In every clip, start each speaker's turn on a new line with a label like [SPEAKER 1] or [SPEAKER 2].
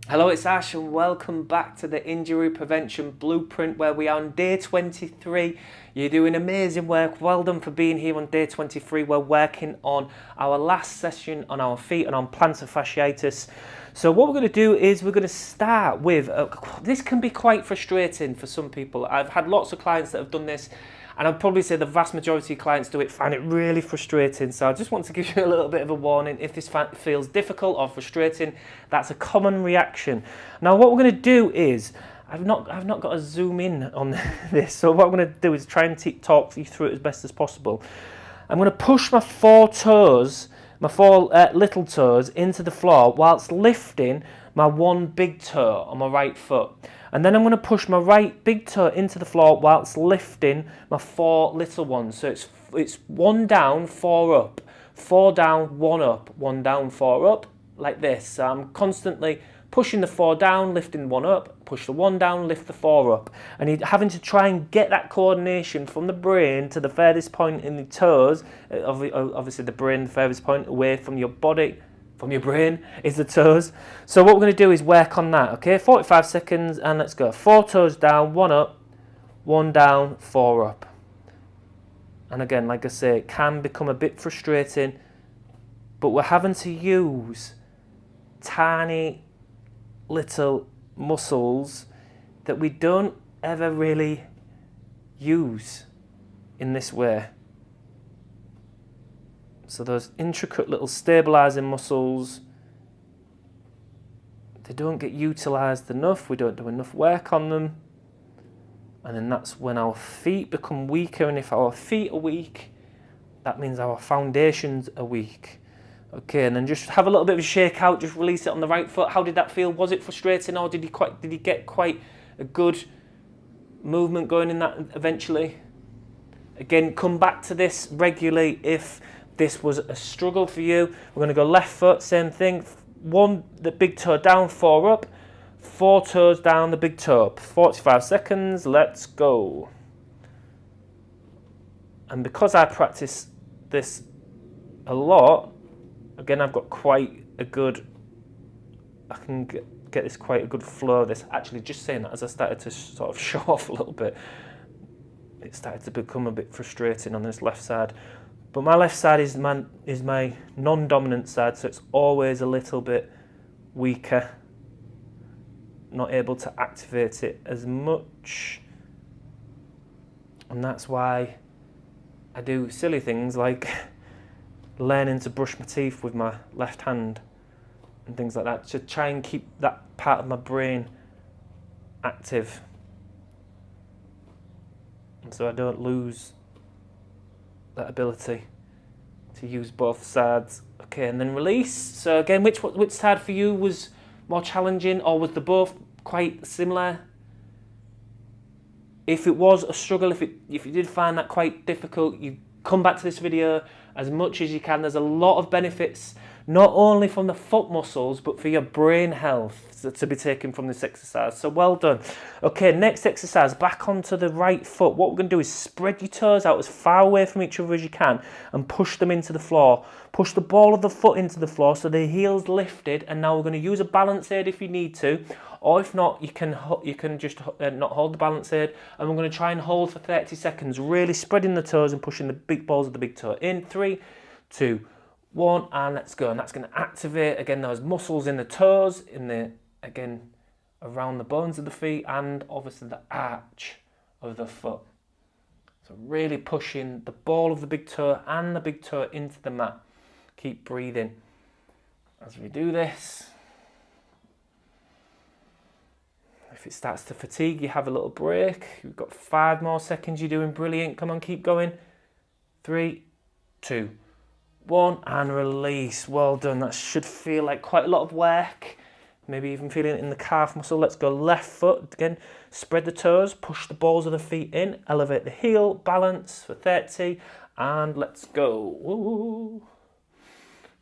[SPEAKER 1] Hello, it's Ash and welcome back to the Injury Prevention Blueprint where we are on day 23. You're doing amazing work. Well done for being here on day 23. We're working on our last session on our feet and on plantar fasciitis. So what we're going to do is we're going to start with, this can be quite frustrating for some people. I've had lots of clients that have done this, and I'd probably say the vast majority of clients find it really frustrating. So I just want to give you a little bit of a warning. If this feels difficult or frustrating, that's a common reaction. Now what we're going to do is, I've not got to zoom in on this. So what I'm going to do is try and talk you through it as best as possible. I'm going to push my four little toes into the floor whilst lifting my one big toe on my right foot. And then I'm going to push my right big toe into the floor whilst lifting my four little ones. So it's one down, four up, four down, one up, one down, four up, like this. So I'm constantly pushing the four down, lifting one up, push the one down, lift the four up. And you're having to try and get that coordination from the brain to the furthest point in the toes. Obviously the brain, the furthest point away from your body, from your brain, is the toes. So what we're going to do is work on that, okay? 45 seconds and let's go. Four toes down, one up, one down, four up. And again, like I say, it can become a bit frustrating, but we're having to use tiny little muscles that we don't ever really use in this way. So those intricate little stabilizing muscles, they don't get utilized enough. We don't do enough work on them. And then that's when our feet become weaker. And if our feet are weak, that means our foundations are weak. Okay, and then just have a little bit of a shake out, just release it on the right foot. How did that feel? Was it frustrating, or did you get quite a good movement going in that eventually? Again, come back to this regularly if this was a struggle for you. We're going to go left foot, same thing. The big toe down, four up. Four toes down, the big toe up. 45 seconds, let's go. And because I practice this a lot, again, I've got quite a good, I can get this quite a good flow of this. Actually, just saying that, as I started to sort of show off a little bit, it started to become a bit frustrating on this left side. But my left side is my non-dominant side, so it's always a little bit weaker. Not able to activate it as much. And that's why I do silly things like learning to brush my teeth with my left hand and things like that to try and keep that part of my brain active. And so I don't lose that ability to use both sides. Okay, and then release. So again, which side for you was more challenging, or was they both quite similar? If it was a struggle, if you did find that quite difficult, you come back to this video as much as you can. There's a lot of benefits, not only from the foot muscles, but for your brain health to be taken from this exercise. So well done. Okay, next exercise, back onto the right foot. What we're going to do is spread your toes out as far away from each other as you can and push them into the floor. Push the ball of the foot into the floor so the heel's lifted, and now we're going to use a balance aid if you need to, or if not, you can just not hold the balance aid, and we're going to try and hold for 30 seconds, really spreading the toes and pushing the big balls of the big toe in. 3, 2, 1, and let's go. And that's going to activate again those muscles in the toes, again around the bones of the feet, and obviously the arch of the foot. So really pushing the ball of the big toe and the big toe into the mat. Keep breathing as we do this. If it starts to fatigue, you have a little break. You've got 5 more seconds. You're doing brilliant. Come on, keep going. 3, 2, 1, and release. Well done. That should feel like quite a lot of work. Maybe even feeling it in the calf muscle. Let's go left foot. Again, spread the toes, push the balls of the feet in, elevate the heel, balance for 30, and let's go. Ooh.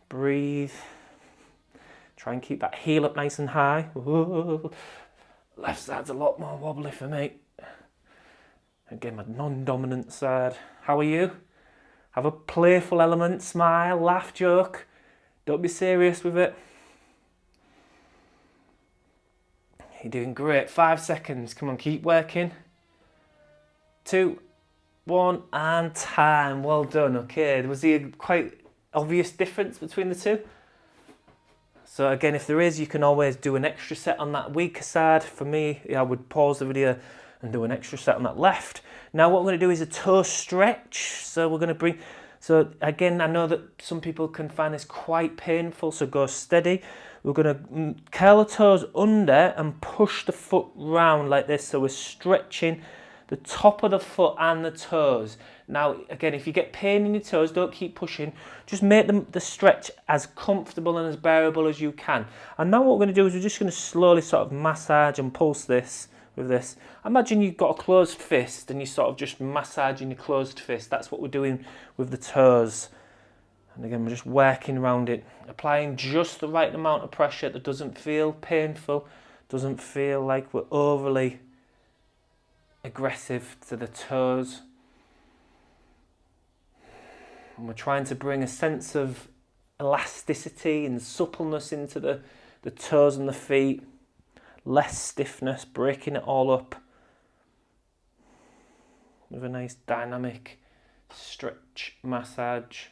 [SPEAKER 1] Breathe. Try and keep that heel up nice and high. Ooh. Left side's a lot more wobbly for me. Again, my non-dominant side. How are you? Have a playful element, smile, laugh, joke. Don't be serious with it. You're doing great. 5 seconds. Come on, keep working. 2, 1, and time. Well done. Okay, was there a quite obvious difference between the two? So again, if there is, you can always do an extra set on that weaker side. For me, I would pause the video and do an extra set on that left. Now what we're going to do is a toe stretch. So we're going to bring, so again, I know that some people can find this quite painful, so go steady. We're going to curl the toes under and push the foot round like this. So we're stretching the top of the foot and the toes. Now, again, if you get pain in your toes, don't keep pushing. Just make the stretch as comfortable and as bearable as you can. And now what we're going to do is we're just going to slowly sort of massage and pulse this with this. Imagine you've got a closed fist and you're sort of just massaging your closed fist. That's what we're doing with the toes. And again, we're just working around it, applying just the right amount of pressure that doesn't feel painful, doesn't feel like we're overly aggressive to the toes. And we're trying to bring a sense of elasticity and suppleness into the toes and the feet. Less stiffness, breaking it all up with a nice dynamic stretch massage.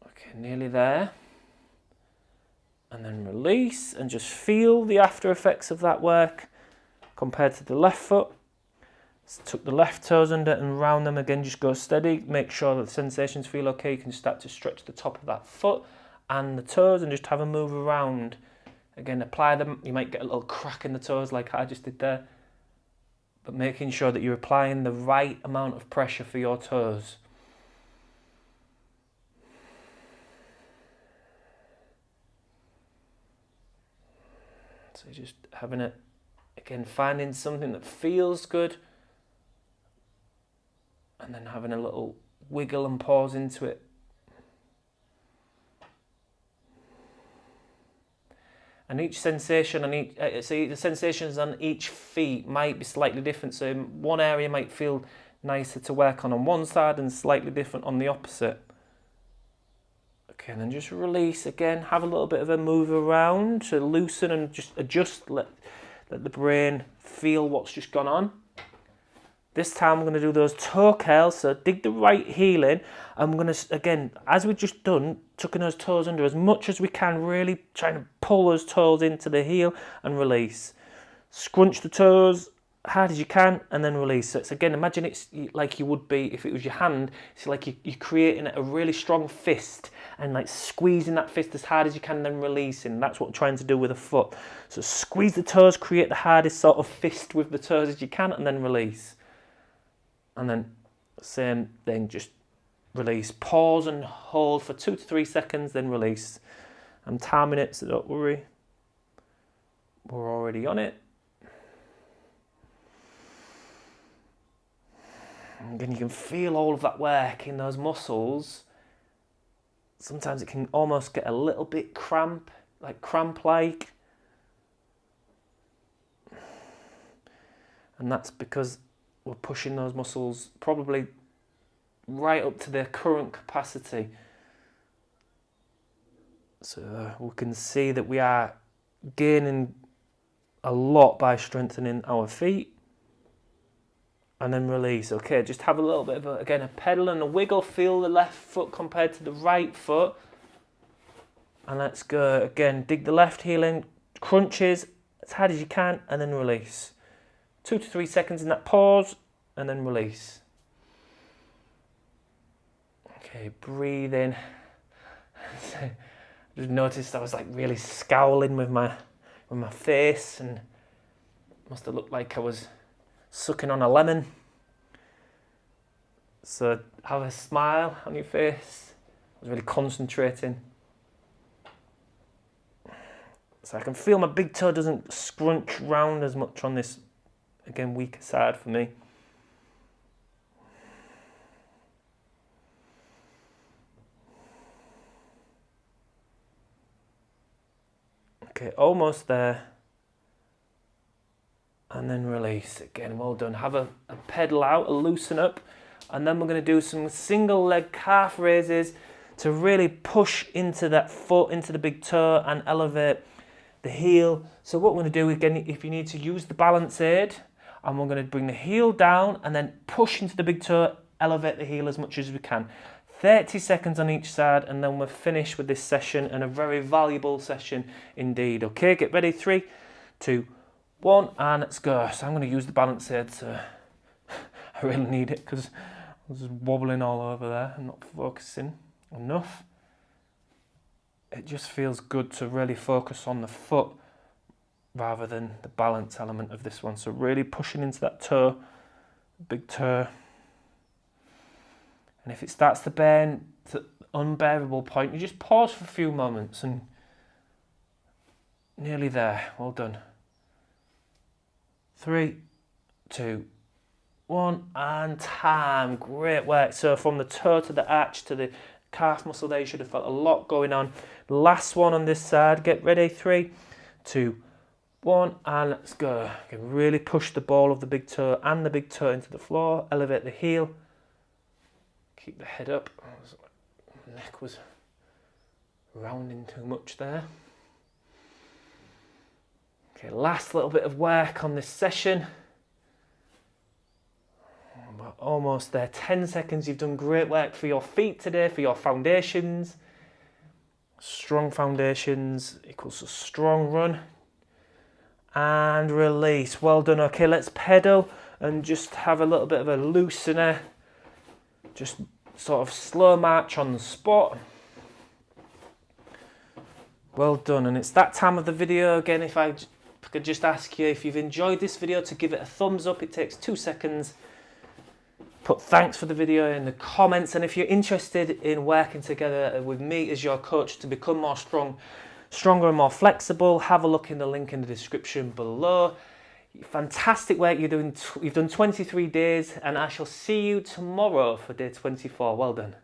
[SPEAKER 1] Okay, nearly there. And then release and just feel the after effects of that work compared to the left foot. So tuck the left toes under and round them again, just go steady. Make sure that the sensations feel okay. You can start to stretch the top of that foot and the toes and just have a move around. Again, apply them. You might get a little crack in the toes like I just did there. But making sure that you're applying the right amount of pressure for your toes. So just having it, again, finding something that feels good. And then having a little wiggle and pause into it. And each sensation on each, the sensations on each feet might be slightly different. So one area might feel nicer to work on one side and slightly different on the opposite. Okay, and then just release again. Have a little bit of a move around to loosen and just adjust. Let the brain feel what's just gone on. This time I'm going to do those toe curls, so dig the right heel in. I'm going to, again, as we've just done, tucking those toes under as much as we can, really trying to pull those toes into the heel and release. Scrunch the toes hard as you can and then release. So it's, again, imagine it's like you would be if it was your hand. It's like you're creating a really strong fist and like squeezing that fist as hard as you can and then releasing. That's what we're trying to do with a foot. So squeeze the toes, create the hardest sort of fist with the toes as you can and then release. And then same thing, just release. Pause and hold for 2 to 3 seconds, then release. I'm timing it, so don't worry. We're already on it. And again, you can feel all of that work in those muscles. Sometimes it can almost get a little bit cramp-like. And that's because we're pushing those muscles probably right up to their current capacity. So we can see that we are gaining a lot by strengthening our feet. And then release. Okay, just have a little bit of, again, a pedal and a wiggle. Feel the left foot compared to the right foot. And let's go again. Dig the left heel in, crunches as hard as you can, and then release. 2 to 3 seconds in that pause, and then release. Okay, breathe in. Just noticed I was like really scowling with my face, and must have looked like I was sucking on a lemon. So have a smile on your face. I was really concentrating. So I can feel my big toe doesn't scrunch round as much on this, again, weaker side for me. Okay, almost there. And then release. Again, well done. Have a pedal out, a loosen up. And then we're going to do some single leg calf raises to really push into that foot, into the big toe, and elevate the heel. So what we're going to do again, if you need to use the balance aid, and we're going to bring the heel down and then push into the big toe, elevate the heel as much as we can. 30 seconds on each side, and then we're finished with this session, and a very valuable session indeed. Okay, get ready, 3, 2, 1, and let's go. So I'm going to use the balance aid, so I really need it because I was just wobbling all over there and not focusing enough. It just feels good to really focus on the foot rather than the balance element of this one. So really pushing into that toe, big toe. And if it starts to bend to unbearable point, you just pause for a few moments and nearly there. Well done. 3, 2, 1, and time. Great work. So from the toe to the arch to the calf muscle there, you should have felt a lot going on. Last one on this side. Get ready. 3, 2, 1, and let's go. You can really push the ball of the big toe and the big toe into the floor. Elevate the heel. Keep the head up. My neck was rounding too much there. Okay, last little bit of work on this session. We're almost there. 10 seconds. You've done great work for your feet today, for your foundations. Strong foundations equals a strong run. And release. Well done. Okay, let's pedal and just have a little bit of a loosener. Just sort of slow march on the spot. Well done. And it's that time of the video again. If I could just ask you, if you've enjoyed this video, to give it a thumbs up. It takes 2 seconds. Put thanks for the video in the comments, and if you're interested in working together with me as your coach to become more stronger and more flexible, have a look in the link in the description below. Fantastic work you're doing. You've done 23 days, and I shall see you tomorrow for day 24. Well done.